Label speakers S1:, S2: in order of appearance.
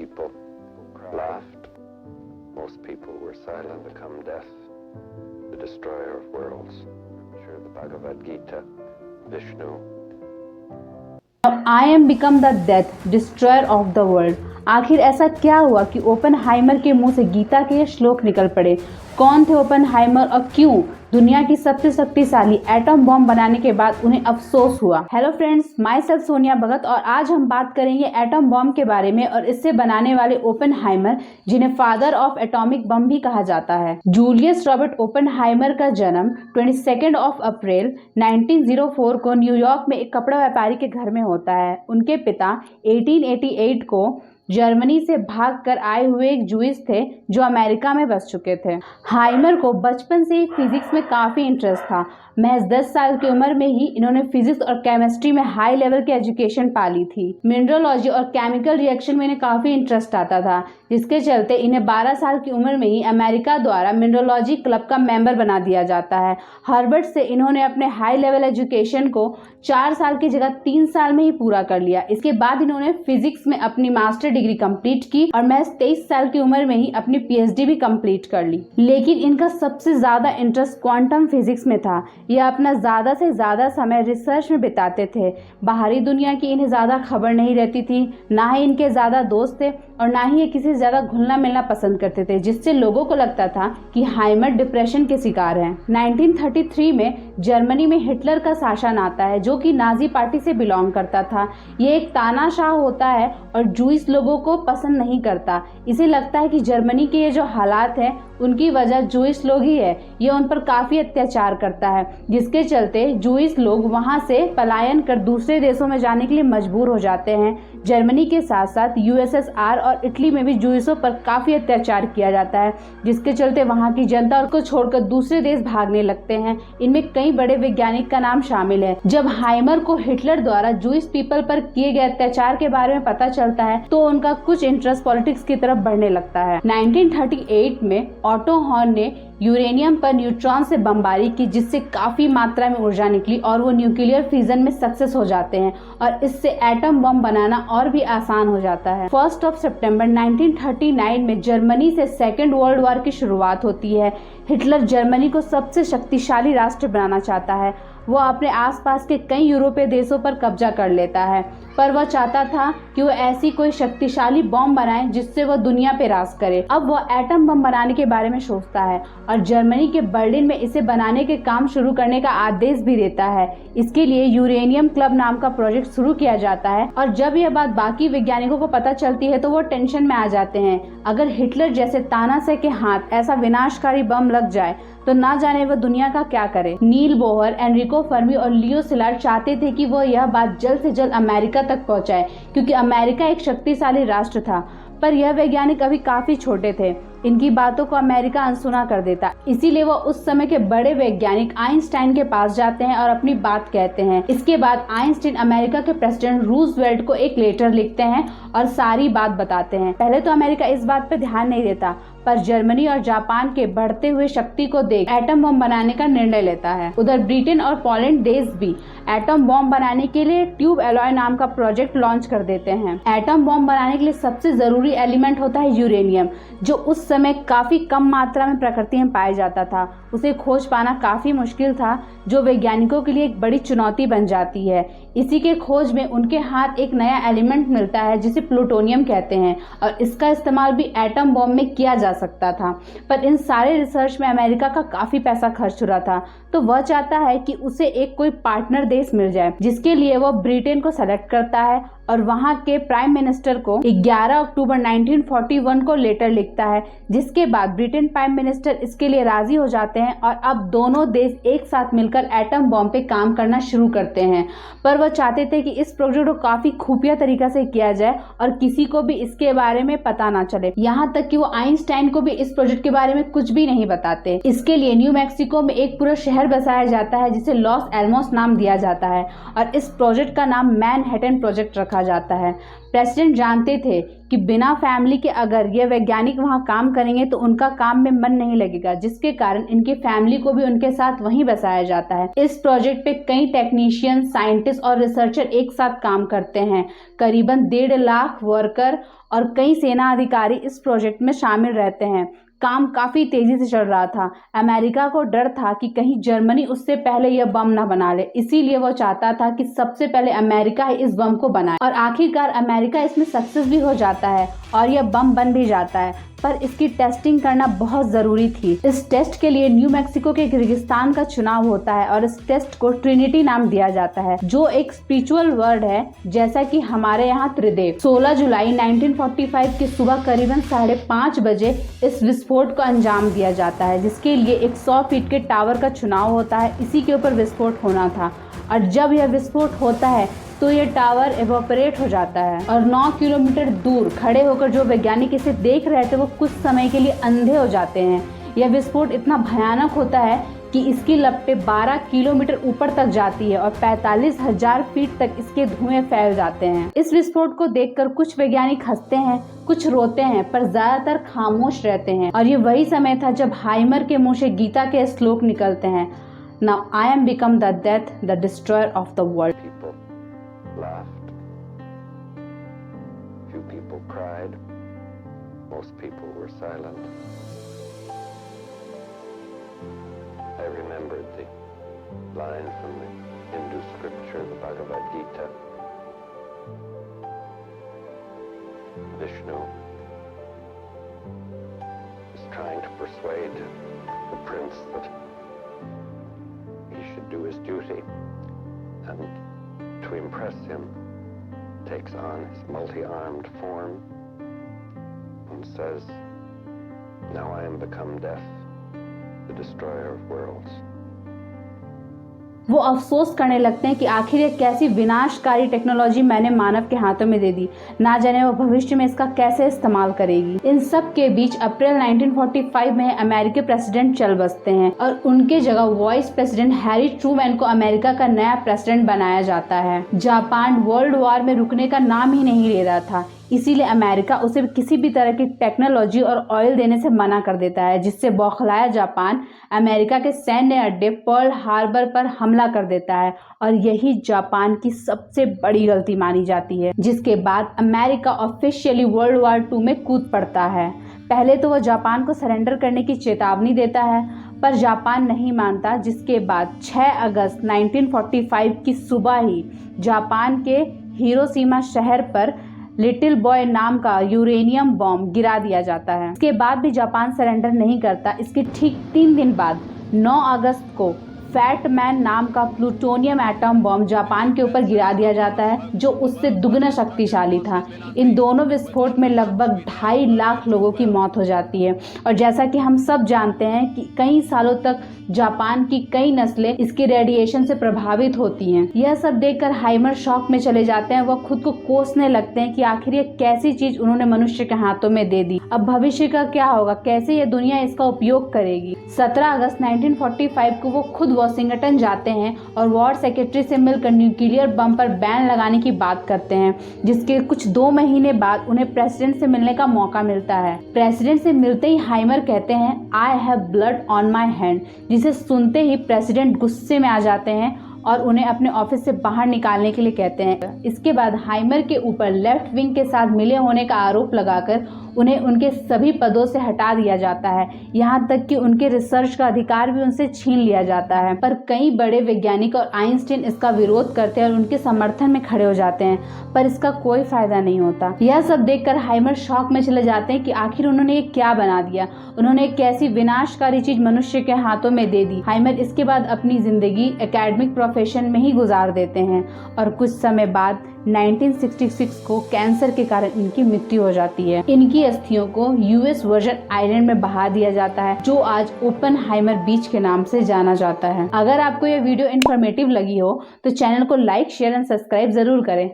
S1: people laughed. Most people were silent. Become death, the destroyer of worlds. Sure, the Bhagavad Gita, Vishnu.
S2: I am become the death, destroyer of the world. आखिर ऐसा क्या हुआ कि Oppenheimer के मुंह से गीता के ये श्लोक निकल पड़े? कौन थे ओपेनहाइमर और क्यों दुनिया की सबसे शक्तिशाली एटम बॉम्ब बनाने के बाद उन्हें अफसोस हुआ? Hello friends, myself Sonia Bhagat और आज हम बात करेंगे एटम बॉम्ब के बारे में और इससे बनाने वाले ओपेनहाइमर, जिन्हें फादर ऑफ एटॉमिक बम भी कहा जाता है। जूलियस रॉबर्ट ओपेनहाइमर का जन्म 22 अप्रैल 1904 को न्यूयॉर्क में एक कपड़ा व्यापारी के घर में होता है। उनके पिता 1888 को जर्मनी से भागकर आए हुए एक जूइस थे जो अमेरिका में बस चुके थे। हाइमर को बचपन से ही फिजिक्स में काफ़ी इंटरेस्ट था। महज 10 साल की उम्र में ही इन्होंने फिजिक्स और केमिस्ट्री में हाई लेवल की एजुकेशन पा ली थी। मिनरलोजी और केमिकल रिएक्शन में इन्हें काफ़ी इंटरेस्ट आता था, जिसके चलते इन्हें 12 साल की उम्र में ही अमेरिका द्वारा मिनरलोजी क्लब का मेंबर बना दिया जाता है। हार्वर्ड से इन्होंने अपने हाई लेवल एजुकेशन को 4 साल की जगह 3 साल में ही पूरा कर लिया। इसके बाद इन्होंने फिजिक्स में अपनी मास्टर डिग्री कंप्लीट की और महज 23 साल की उम्र में ही अपनी पीएचडी भी कंप्लीट कर ली। लेकिन इनका सबसे ज्यादा इंटरेस्ट क्वांटम फिजिक्स में था। यह अपना ज्यादा से ज्यादा समय रिसर्च में बिताते थे। बाहरी दुनिया की इन्हें ज्यादा खबर नहीं रहती थी, ना ही इनके ज्यादा दोस्त थे और ना ही ये किसी से ज्यादा घुलना मिलना पसंद करते थे, जिससे लोगों को लगता था कि हाइमर डिप्रेशन के शिकार हैं। 1933 में जर्मनी में हिटलर का शासन आता है, जो कि नाजी पार्टी से बिलोंग करता था। ये एक तानाशाह होता है और जूइस लोगों को पसंद नहीं करता। इसे लगता है कि जर्मनी के ये जो हालात हैं उनकी वजह जूइस लोग ही है। ये उन पर काफी अत्याचार करता है, जिसके चलते जूइस लोग वहां से पलायन कर दूसरे देशों में जाने के लिए मजबूर हो जाते हैं। जर्मनी के साथ साथ यूएसएसआर और इटली में भी जूइसों पर काफी अत्याचार किया जाता है, जिसके चलते वहां की जनता को छोड़कर दूसरे देश भागने लगते हैं। इनमें कई बड़े वैज्ञानिक का नाम शामिल है। जब हाइमर को हिटलर द्वारा जूइस पीपल पर किए गए अत्याचार के बारे में पता चलता है तो उनका कुछ इंटरेस्ट पॉलिटिक्स की तरफ बढ़ने लगता है। 1938 में ऑटो हॉर्न ने यूरेनियम पर न्यूट्रॉन से बमबारी की, जिससे काफी मात्रा में ऊर्जा निकली और वो न्यूक्लियर फ्यूजन में सक्सेस हो जाते हैं और इससे एटम बम बनाना और भी आसान हो जाता है। 1 सितंबर 1939 में जर्मनी से सेकेंड वर्ल्ड वॉर की शुरुआत होती है। हिटलर जर्मनी को सबसे शक्तिशाली राष्ट्र बनाना चाहता है। वो अपने आसपास के कई यूरोपीय देशों पर कब्जा कर लेता है, पर वह चाहता था कि वो ऐसी कोई शक्तिशाली बम बनाए जिससे वह दुनिया पे राज करे। अब वह एटम बम बनाने के बारे में सोचता है और जर्मनी के बर्लिन में इसे बनाने के काम शुरू करने का आदेश भी देता है। इसके लिए यूरेनियम क्लब नाम का प्रोजेक्ट शुरू किया जाता है और जब यह बात बाकी वैज्ञानिकों को पता चलती है तो वो टेंशन में आ जाते हैं। अगर हिटलर जैसे तानाशाह के हाथ ऐसा विनाशकारी बम लग जाए तो ना जाने वह दुनिया का क्या करे। नील बोहर, एनरिको फर्मी और लियो सिलार्ड चाहते थे कि वह यह बात जल्द से जल्द अमेरिका तक पहुंचाए, क्योंकि अमेरिका एक शक्तिशाली राष्ट्र था। पर यह वैज्ञानिक अभी काफी छोटे थे, इनकी बातों को अमेरिका अनसुना कर देता। इसीलिए वो उस समय के बड़े वैज्ञानिक आइंस्टाइन के पास जाते हैं और अपनी बात कहते हैं। इसके बाद आइंस्टाइन अमेरिका के प्रेसिडेंट रूजवेल्ट को एक लेटर लिखते हैं और सारी बात बताते हैं। पहले तो अमेरिका इस बात पर ध्यान नहीं देता, पर जर्मनी और जापान के बढ़ते हुए शक्ति को देख एटम बम बनाने का निर्णय लेता है। उधर ब्रिटेन और पोलैंड देश भी एटम बम बनाने के लिए ट्यूब एलॉय नाम का प्रोजेक्ट लॉन्च कर देते हैं। एटम बम बनाने के लिए सबसे जरूरी एलिमेंट होता है यूरेनियम, जो उस समय काफी कम मात्रा में प्रकृति में पाया जाता था। उसे खोज पाना काफी मुश्किल था, जो वैज्ञानिकों के लिए एक बड़ी चुनौती बन जाती है। इसी के खोज में उनके हाथ एक नया एलिमेंट मिलता है जिसे प्लूटोनियम कहते हैं और इसका इस्तेमाल भी एटम बम में किया जा सकता था। पर इन सारे रिसर्च में अमेरिका का काफी पैसा खर्च हो रहा था, तो वह चाहता है कि उसे एक कोई पार्टनर देश मिल जाए, जिसके लिए वह ब्रिटेन को सेलेक्ट करता है और वहां के प्राइम मिनिस्टर को 11 अक्टूबर 1941 को लेटर लिखता है, जिसके बाद ब्रिटेन प्राइम मिनिस्टर इसके लिए राजी हो जाते हैं और अब दोनों देश एक साथ मिलकर एटम बम पे काम करना शुरू करते हैं। पर वह चाहते थे कि इस प्रोजेक्ट को काफी खुफिया तरीका से किया जाए और किसी को भी इसके बारे में पता ना चले। यहाँ तक कि वो आइंस्टाइन को भी इस प्रोजेक्ट के बारे में कुछ भी नहीं बताते। इसके लिए न्यू मैक्सिको में एक पूरा शहर बसाया जाता है जिसे लॉस एल्मोस नाम दिया जाता है और इस प्रोजेक्ट का नाम मैनहट्टन प्रोजेक्ट रखा जाता है। प्रेसिडेंट जानते थे कि बिना फैमिली के अगर ये वैज्ञानिक वहाँ काम करेंगे तो उनका काम में मन नहीं लगेगा, जिसके कारण इनकी फैमिली को भी उनके साथ वहीं बसाया जाता है। इस प्रोजेक्ट पे कई टेक्नीशियन, साइंटिस्ट और रिसर्चर एक साथ काम करते हैं। करीबन 1.5 लाख वर्कर और कई सेना अधिकारी इस प्रोजेक्ट में शामिल रहते हैं। काम काफी तेजी से चल रहा था। अमेरिका को डर था कि कहीं जर्मनी उससे पहले यह बम ना बना ले, इसीलिए वो चाहता था कि सबसे पहले अमेरिका ही इस बम को बनाए। और आखिरकार अमेरिका इसमें सक्सेस भी हो जाता है और यह बम बन भी जाता है, पर इसकी टेस्टिंग करना बहुत जरूरी थी। इस टेस्ट के लिए न्यू मैक्सिको के किर्गिस्तान का चुनाव होता है और इस टेस्ट को ट्रिनिटी नाम दिया जाता है, जो एक स्पिरिचुअल वर्ड है, जैसा कि हमारे यहाँ त्रिदेव। 16 जुलाई 1945 की सुबह करीबन 5:30 बजे इस विस्फोट को अंजाम दिया जाता है, जिसके लिए एक 100 फीट के टावर का चुनाव होता है। इसी के ऊपर विस्फोट होना था और जब यह विस्फोट होता है तो ये टावर एवोपरेट हो जाता है और 9 किलोमीटर दूर खड़े होकर जो वैज्ञानिक इसे देख रहे थे वो कुछ समय के लिए अंधे हो जाते हैं। यह विस्फोट इतना भयानक होता है कि इसकी लपटें 12 किलोमीटर ऊपर तक जाती है और 45,000 फीट तक इसके धुएं फैल जाते हैं। इस विस्फोट को देखकर कुछ वैज्ञानिक हंसते हैं, कुछ रोते हैं, पर ज्यादातर खामोश रहते हैं। और ये वही समय था जब हाइमर के मुंह से गीता के श्लोक निकलते हैं, Now I am become the death, the destroyer of the world.
S1: People laughed. Few people cried. Most people were silent. I remembered the line from the Hindu scripture, the Bhagavad Gita. Vishnu is trying to persuade the prince that he should do his duty, and to impress him takes on his multi-armed form and says, "Now I am become death, the destroyer of worlds."
S2: वो अफसोस करने लगते हैं कि आखिर ये कैसी विनाशकारी टेक्नोलॉजी मैंने मानव के हाथों में दे दी, ना जाने वो भविष्य में इसका कैसे इस्तेमाल करेगी। इन सब के बीच अप्रैल 1945 में अमेरिकी प्रेसिडेंट चल बसते हैं और उनके जगह वाइस प्रेसिडेंट हैरी ट्रूमैन को अमेरिका का नया प्रेसिडेंट बनाया जाता है। जापान वर्ल्ड वॉर में रुकने का नाम ही नहीं ले रहा था, इसीलिए अमेरिका उसे किसी भी तरह की टेक्नोलॉजी और ऑयल देने से मना कर देता है, जिससे बौखलाया जापान अमेरिका के सैन्य अड्डे पर्ल हार्बर पर हमला कर देता है और यही जापान की सबसे बड़ी गलती मानी जाती है, जिसके बाद अमेरिका ऑफिशियली वर्ल्ड वॉर 2 में कूद पड़ता है। पहले तो वह जापान को सरेंडर करने की चेतावनी देता है, पर जापान नहीं मानता, जिसके बाद 6 अगस्त 1945 की सुबह ही जापान के हिरोशिमा शहर पर लिटिल बॉय नाम का यूरेनियम बॉम्ब गिरा दिया जाता है। इसके बाद भी जापान सरेंडर नहीं करता। इसके ठीक 3 दिन बाद 9 अगस्त को फैट मैन नाम का प्लूटोनियम एटम बॉम्ब जापान के ऊपर गिरा दिया जाता है, जो उससे दुगना शक्तिशाली था। इन दोनों विस्फोट में लगभग 2.5 लाख लोगों की मौत हो जाती है और जैसा कि हम सब जानते हैं कि कई सालों तक जापान की कई नस्लें इसके रेडिएशन से प्रभावित होती हैं। यह सब देखकर हाइमर शॉक में चले जाते हैं। वह खुद को कोसने लगते हैं कि आखिर ये कैसी चीज उन्होंने मनुष्य के हाथों में दे दी। अब भविष्य का क्या होगा, कैसे ये दुनिया इसका उपयोग करेगी। 17 अगस्त 1945 को वो खुद वाशिंगटन जाते हैं और वॉर सेक्रेटरी से मिलकर न्यूक्लियर बम पर बैन लगाने की बात करते हैं, जिसके कुछ 2 महीने बाद उन्हें प्रेसिडेंट से मिलने का मौका मिलता है। प्रेसिडेंट से मिलते ही हाइमर कहते हैं, "I have blood on my hand", जिसे सुनते ही प्रेसिडेंट गुस्से में आ जाते हैं और उन्हें अपने ऑफिस से बाहर निकालने के लिए कहते हैं। इसके बाद हाइमर के ऊपर लेफ्ट विंग के साथ मिले होने का आरोप लगाकर उन्हें उनके सभी पदों से हटा दिया जाता है, यहाँ तक कि उनके रिसर्च का अधिकार भी उनसे छीन लिया जाता है। पर कई बड़े वैज्ञानिक और आइंस्टीन इसका विरोध करते हैं और उनके समर्थन में खड़े हो जाते हैं, पर इसका कोई फायदा नहीं होता। यह सब देखकर हाइमर शॉक में चले जाते हैं कि आखिर उन्होंने ये क्या बना दिया, उन्होंने एक कैसी विनाशकारी चीज मनुष्य के हाथों में दे दी। हाइमर इसके बाद अपनी जिंदगी एकेडमिक प्रोफेशन में ही गुजार देते हैं और कुछ समय बाद 1966 को कैंसर के कारण इनकी मृत्यु हो जाती है। इनकी अस्थियों को यूएस वर्जन आइलैंड में बहा दिया जाता है, जो आज ओपनहाइमर बीच के नाम से जाना जाता है। अगर आपको यह वीडियो इन्फॉर्मेटिव लगी हो तो चैनल को लाइक, शेयर एंड सब्सक्राइब जरूर करें।